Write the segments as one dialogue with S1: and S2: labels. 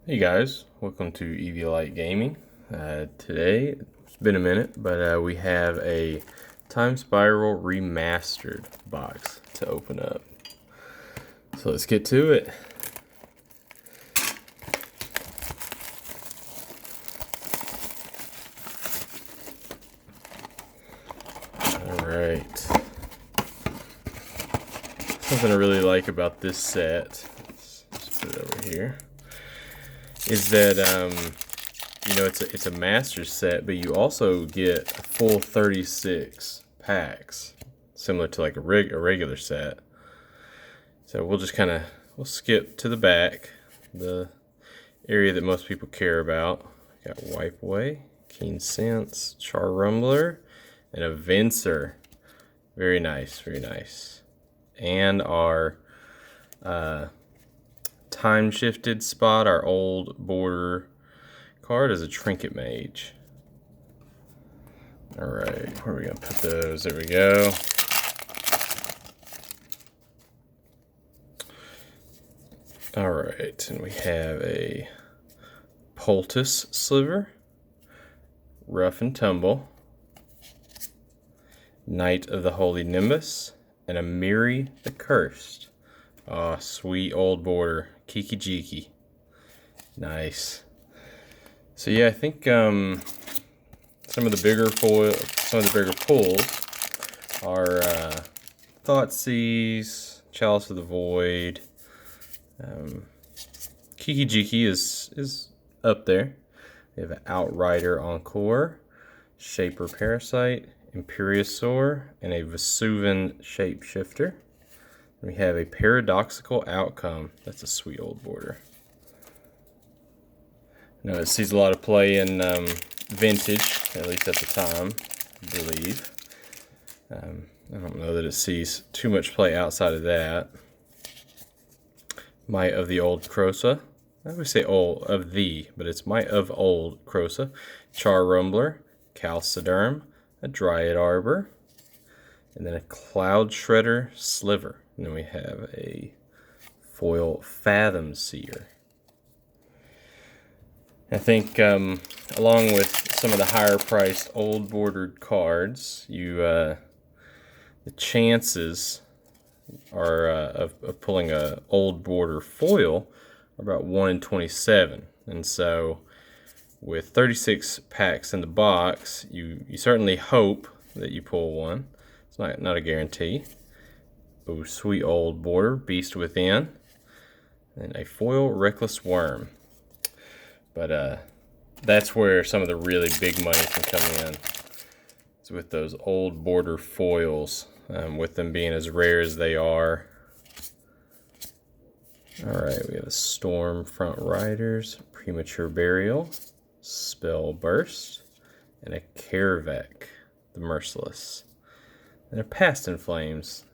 S1: Hey guys, welcome to EV Gaming. Today, it's been a minute, but we have a Time Spiral Remastered box to open up. So let's get to it. Alright. Something I really like about this set, let's just put it over here, is that it's a master set, but you also get a full 36 packs, similar to like a regular set. So we'll skip to the back, the area that most people care about. Got Wipe Away, Keen Sense, Char Rumbler, and a Venser. Very nice, very nice. And our time shifted spot, our old border card, is a Trinket Mage. Alright, where are we going to put those? There we go. Alright, and we have a Poultice Sliver, Rough and Tumble, Knight of the Holy Nimbus, and a Miri the Cursed. Oh, sweet old border. Kiki Jiki. Nice. So yeah, I think some of the bigger pulls are Thoughtseize, Chalice of the Void. Kiki Jiki is up there. We have an Outrider Encore, Shaper Parasite, Imperiosaur, and a Vesuvan Shapeshifter. We have a Paradoxical Outcome. That's a sweet old border. Now it sees a lot of play in Vintage, at least at the time, I believe. I don't know that it sees too much play outside of that. Might of the Old Crosa. I would say old of the, but it's Might of Old Crosa. Char Rumbler, Calciderm, a Dryad Arbor, and then a Cloud Shredder Sliver. And then we have a foil Fathom Seer. I think along with some of the higher priced old bordered cards, the chances are of pulling a old border foil are about 1 in 27. And so with 36 packs in the box, you certainly hope that you pull one. It's not a guarantee. Oh, sweet old border, Beast Within, and a foil Reckless Worm. But that's where some of the really big money can come in. It's with those old border foils, with them being as rare as they are. Alright, we have a Storm Front Riders, Premature Burial, Spell Burst, and a Karavek, the Merciless, and a Past in Flames.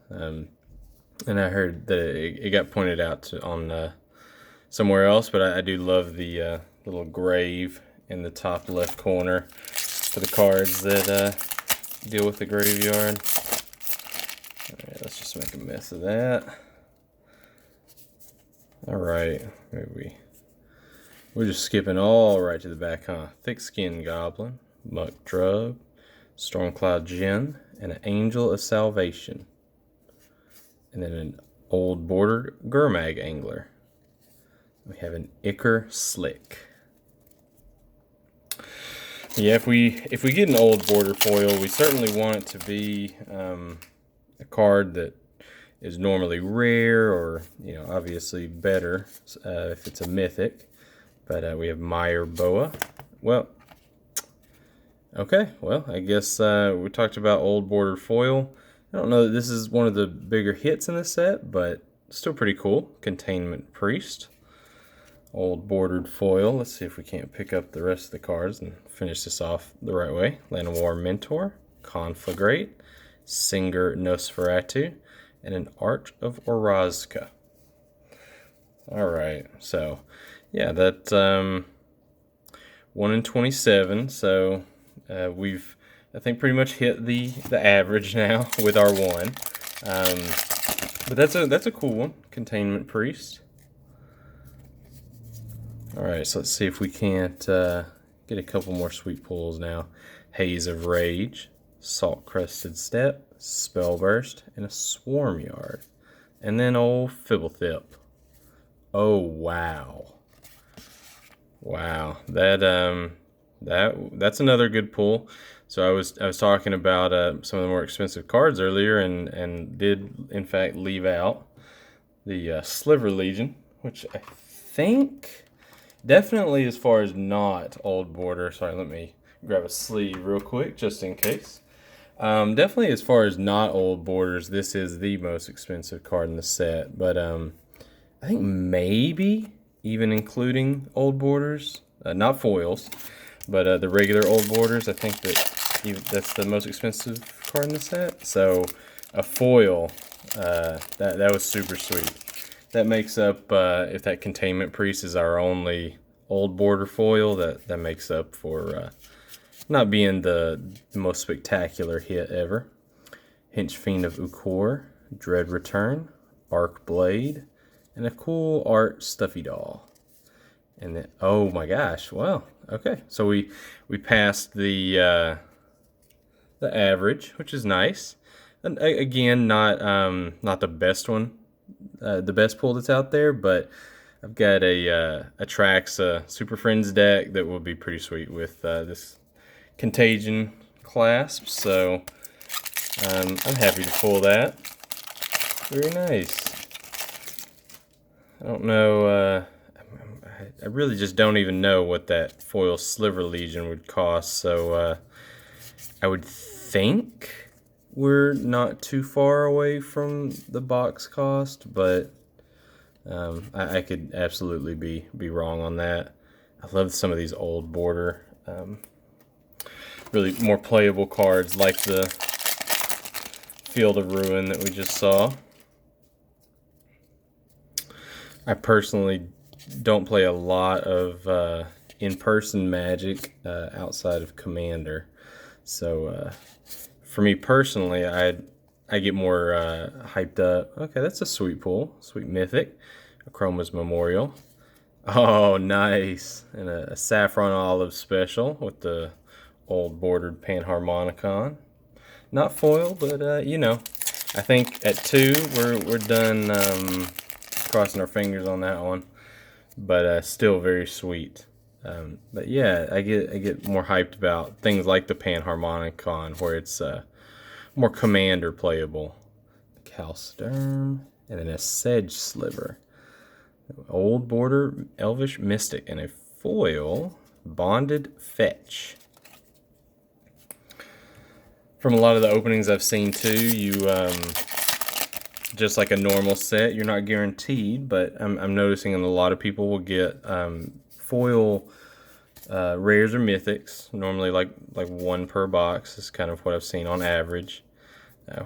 S1: And I heard that it got pointed out on somewhere else, but I do love the little grave in the top left corner for the cards that deal with the graveyard. Alright, let's just make a mess of that. Alright, we're just skipping all right to the back, huh? Thick Skin Goblin, Muck Drug, Stormcloud Djinn, and an Angel of Salvation. And then an old bordered Gurmag Angler. We have an Ichor Slick. Yeah, if we get an old border foil, we certainly want it to be a card that is normally rare, or obviously better if it's a mythic. But we have Meyer Boa. Well, okay. Well, I guess we talked about old border foil. I don't know that this is one of the bigger hits in the set, but still pretty cool. Containment Priest. Old bordered foil. Let's see if we can't pick up the rest of the cards and finish this off the right way. Llanowar Mentor, Conflagrate, Singer Nosferatu, and an Art of Orazca. Alright, so yeah, that's 1 in 27, so we've I think pretty much hit the average now with our one. But that's a cool one, Containment Priest. All right, so let's see if we can't get a couple more sweet pulls now. Haze of Rage, Salt Crested Step, Spellburst, and a Swarm Yard. And then old Fibblethip. Oh wow. Wow. That's another good pull. So I was talking about some of the more expensive cards earlier, and did in fact leave out the Sliver Legion, which I think definitely, as far as not old border. Sorry, let me grab a sleeve real quick just in case. Definitely, as far as not old borders, this is the most expensive card in the set. But I think maybe even including old borders, not foils, but the regular old borders. I think that's the most expensive card in the set. So a foil, that was super sweet. That makes up, if that Containment Priest is our only old border foil, that makes up for not being the most spectacular hit ever. Hinch Fiend of Ukor, Dread Return, Arc Blade, and a cool art Stuffy Doll. And then, oh my gosh, well, okay. So we passed the average, which is nice. And again, not the best one, the best pull that's out there, but I've got a Traxa Super Friends deck that will be pretty sweet with this Contagion clasp. So I'm happy to pull that. Very nice. I don't know. I really just don't even know what that foil Sliver Legion would cost. So I would think we're not too far away from the box cost, but I could absolutely be wrong on that. I love some of these old border, really more playable cards like the Field of Ruin that we just saw. I personally don't play a lot of in-person Magic outside of Commander, so for me personally, I get more hyped up. Okay, that's a sweet pull, sweet mythic, a Chroma's Memorial. Oh, nice, and a Saffron Olive special with the old bordered Panharmonicon. Not foil, but you know, I think at 2 we're done. Crossing our fingers on that one, but still very sweet. But yeah, I get more hyped about things like the Panharmonicon, where it's more Commander playable. Calsturm, and then a Sedge Sliver, old border Elvish Mystic, and a foil Bonded Fetch. From a lot of the openings I've seen too, you just like a normal set, you're not guaranteed, but I'm noticing a lot of people will get foil rares or mythics, normally like 1 per box is kind of what I've seen on average,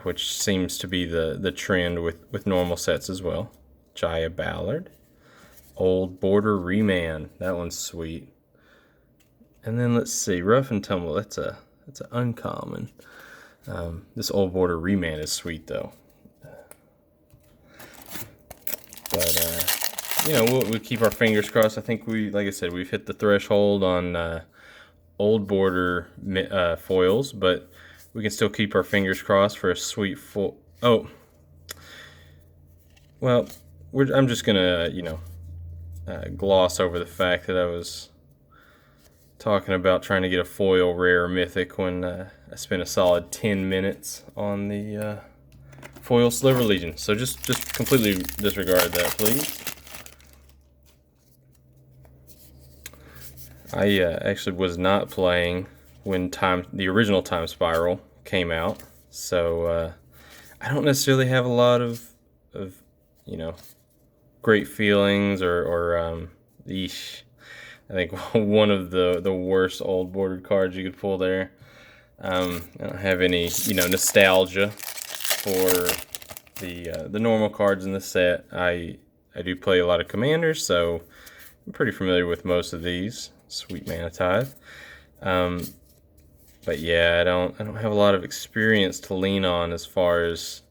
S1: which seems to be the trend with normal sets as well. Jaya Ballard, old border Remand, that one's sweet. And then let's see, Rough and Tumble, that's an uncommon. This old border Remand is sweet though. But you know, we'll keep our fingers crossed. I think like I said, we've hit the threshold on old border foils, but we can still keep our fingers crossed for a sweet foil. Oh, well, I'm just gonna gloss over the fact that I was talking about trying to get a foil rare mythic when I spent a solid 10 minutes on the foil Sliver Legion. So just completely disregard that, please. I actually was not playing when the original Time Spiral came out, so I don't necessarily have a lot of great feelings or eesh. I think one of the worst old bordered cards you could pull there. I don't have any nostalgia for the normal cards in the set. I do play a lot of Commanders, so I'm pretty familiar with most of these. Sweet Mana Tithe. But yeah, I don't have a lot of experience to lean on as far as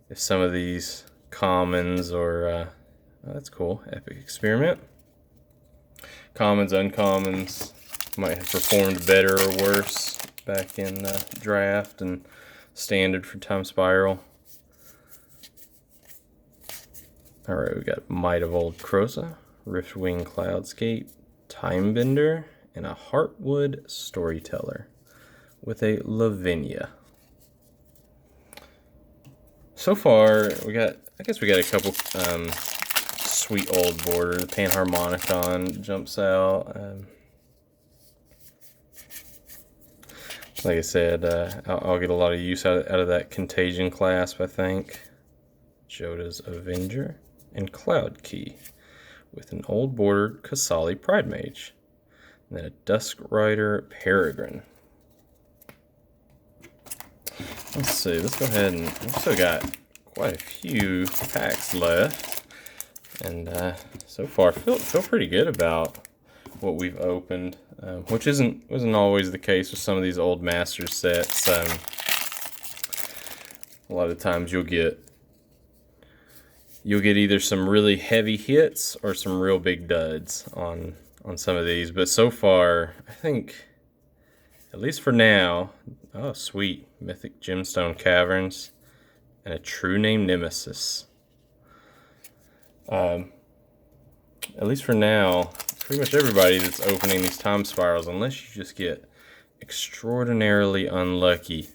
S1: if some of these commons or oh, that's cool. Epic Experiment. commons, uncommons might have performed better or worse back in draft and standard for Time Spiral. Alright, we got Might of Old Croza, Riftwing Cloudscape, Timebender, and a Heartwood Storyteller with a Lavinia. So far, I guess we got a couple sweet old border. The Panharmonicon jumps out. Like I said, I'll get a lot of use out of that Contagion clasp, I think. Joda's Avenger and Cloud Key with an old bordered Kasali Pride Mage. And then a Dusk Rider Peregrine. Let's see, let's go ahead and we've still got quite a few packs left. And so far feel pretty good about what we've opened, which wasn't always the case with some of these old Masters sets. A lot of times you'll get either some really heavy hits or some real big duds on some of these. But so far, I think, at least for now, oh sweet, Mythic Gemstone Caverns and a True Name Nemesis. At least for now, pretty much everybody that's opening these Time Spirals, unless you just get extraordinarily unlucky,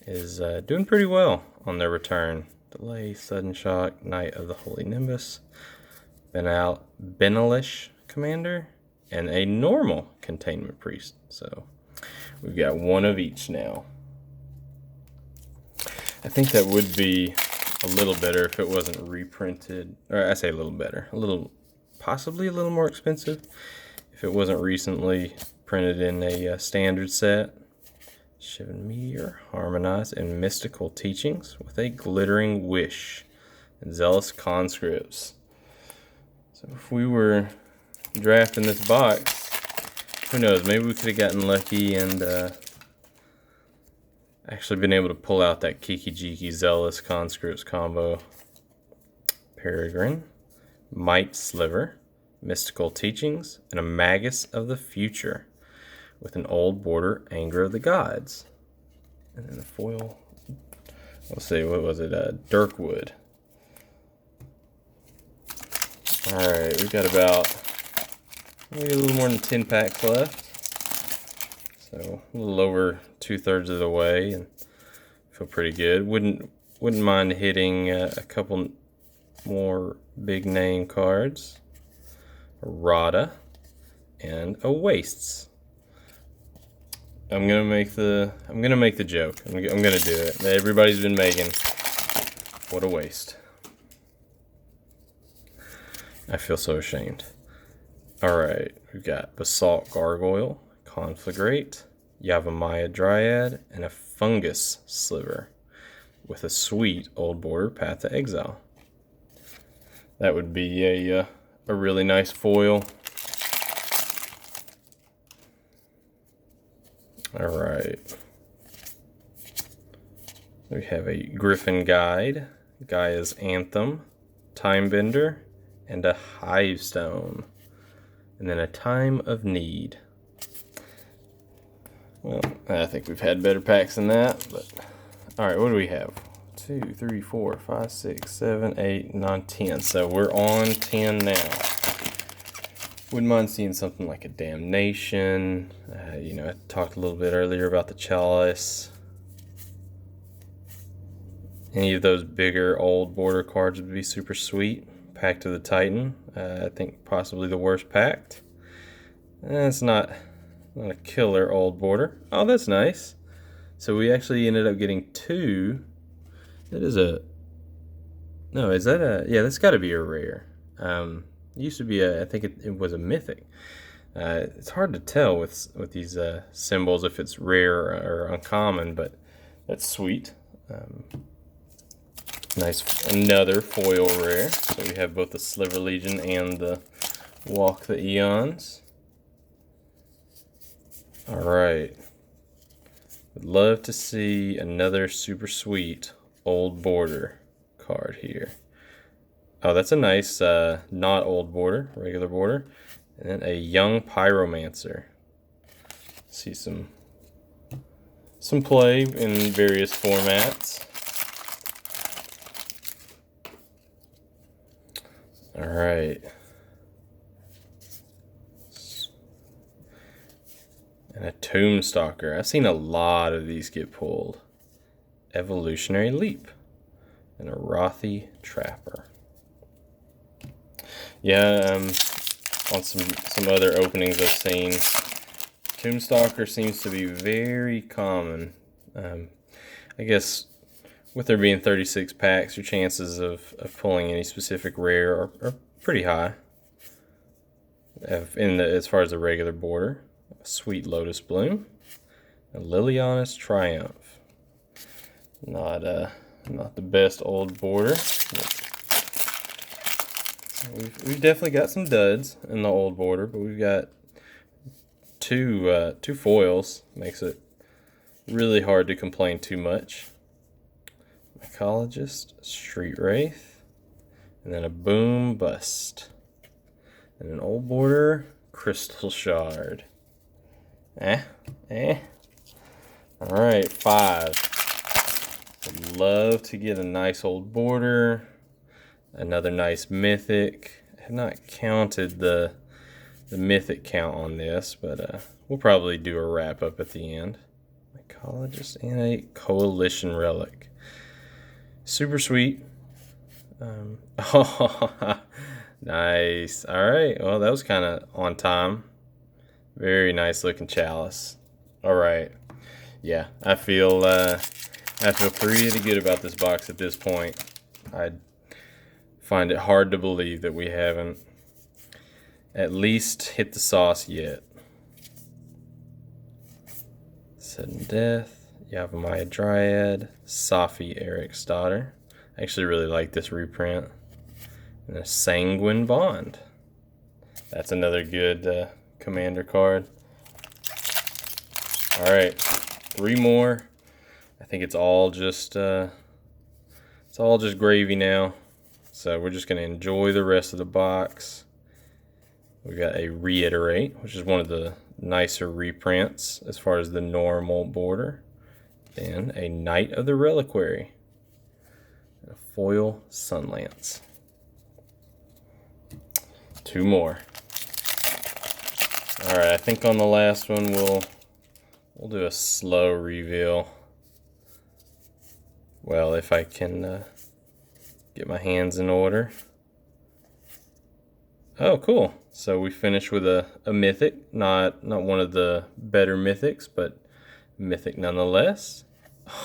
S1: is doing pretty well on their return. Delay, Sudden Shock, Knight of the Holy Nimbus, Benelish Commander, and a normal Containment Priest. So we've got one of each now. I think that would be a little better if it wasn't reprinted, or I say a little better, possibly a little more expensive if it wasn't recently printed in a standard set. Shivan Meteor, Harmonize, and Mystical Teachings with a Glittering Wish and Zealous Conscripts. So if we were drafting this box, who knows, maybe we could have gotten lucky and actually been able to pull out that Kiki Jiki Zealous Conscripts combo. Peregrine, Might Sliver, Mystical Teachings, and a Magus of the Future with an old border Anger of the Gods. And then the foil, let's see, what was it? Dirkwood. Alright, we've got about maybe a little more than 10 packs left. So a little over 2/3 of the way, and feel pretty good. Wouldn't mind hitting a couple more big name cards. A Rada and a Wastes. I'm gonna make the joke. I'm gonna do it. Everybody's been making. What a waste. I feel so ashamed. Alright, we've got Basalt Gargoyle, Conflagrate, Yavimaya Dryad, and a Fungus Sliver with a sweet old border Path to Exile. That would be a really nice foil. Alright. We have a Griffin Guide, Gaia's Anthem, Timebender, and a Hivestone. And then a Time of Need. Well, I think we've had better packs than that, but alright, what do we have? 2, 3, 4, 5, 6, 7, 8, 9, 10. So we're on 10 now. Wouldn't mind seeing something like a Damnation. I talked a little bit earlier about the Chalice. Any of those bigger old border cards would be super sweet. Pact of the Titan. I think possibly the worst pact. It's not a killer old border. Oh, that's nice. So we actually ended up getting two. That is a... No, is that a... Yeah, that's got to be a rare. It used to be a... I think it was a mythic. It's hard to tell with these symbols if it's rare or uncommon, but that's sweet. Nice, another foil rare. So we have both the Sliver Legion and the Walk the Eons. Alright. Would love to see another super sweet old border card here. Oh, that's a nice, not old border, regular border. And then a young pyromancer. See some play in various formats. All right. And a Tombstalker. I've seen a lot of these get pulled. Evolutionary Leap. And a Rothy Trapper. Yeah, on some other openings I've seen, Tombstalker seems to be very common. I guess with there being 36 packs, your chances of pulling any specific rare are pretty high. As far as the regular border, a Sweet Lotus Bloom, a Liliana's Triumph. Not the best old border. We've definitely got some duds in the old border, but we've got two foils. Makes it really hard to complain too much. Mycologist, Street Wraith, and then a Boom Bust. And an old border, Crystal Shard. Alright, 5. Would love to get a nice old border. Another nice mythic. I have not counted the mythic count on this, but we'll probably do a wrap up at the end. Mycologist and a Coalition Relic. Super sweet. Oh, nice. All right. Well, that was kind of on time. Very nice looking chalice. All right. Yeah, I feel pretty good about this box at this point. I find it hard to believe that we haven't at least hit the sauce yet. Sudden Death, Yavimaya Dryad, Safi Eric's Daughter. I actually really like this reprint. And a Sanguine Bond. That's another good commander card. Alright, 3 more. I think it's all just gravy now. So we're just going to enjoy the rest of the box. We got a Reiterate, which is one of the nicer reprints as far as the normal border. Then a Knight of the Reliquary. And a foil Sunlance. 2 more. Alright, I think on the last one we'll do a slow reveal. Well, if I can get my hands in order. Oh, cool. So we finished with a mythic, not one of the better mythics, but mythic nonetheless.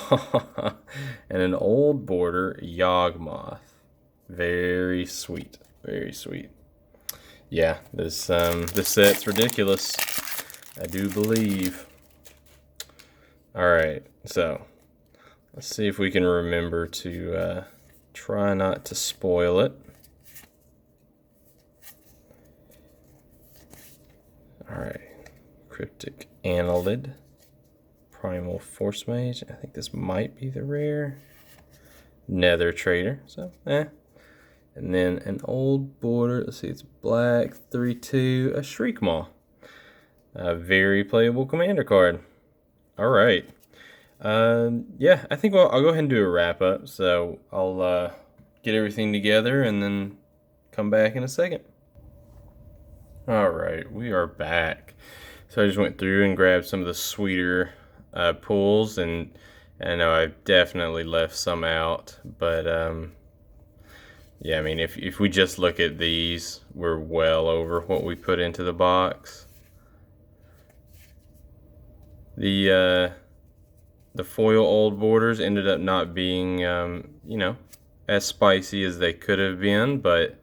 S1: And an old border Yawgmoth. Very sweet. Very sweet. Yeah, this set's ridiculous. I do believe. Alright, so let's see if we can remember to try not to spoil it. Alright, Cryptic Annelid, Primal Force Mage. I think this might be the rare. Nether Trader, so And then an old border, let's see, it's black, 3/2, a Shriekmaw. A very playable commander card. Alright. Yeah, I think I'll go ahead and do a wrap up. So I'll get everything together and then come back in a second. Alright, we are back. So I just went through and grabbed some of the sweeter pulls, and I know I've definitely left some out, but yeah, I mean, if we just look at these, we're well over what we put into the box. The foil old borders ended up not being, you know, as spicy as they could have been, but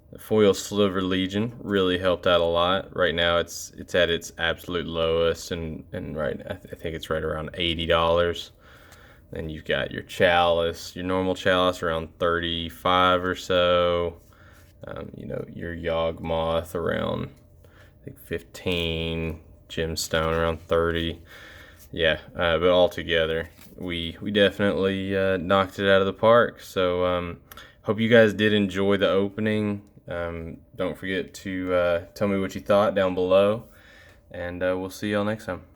S1: the foil Sliver Legion really helped out a lot. Right now, it's at its absolute lowest, and I think it's right around $80. Then you've got your chalice, your normal chalice around 35 or so. You know, your Yawgmoth around, I think 15. Gemstone around 30. Yeah, but altogether, we definitely knocked it out of the park. So hope you guys did enjoy the opening. Don't forget to tell me what you thought down below, and we'll see y'all next time.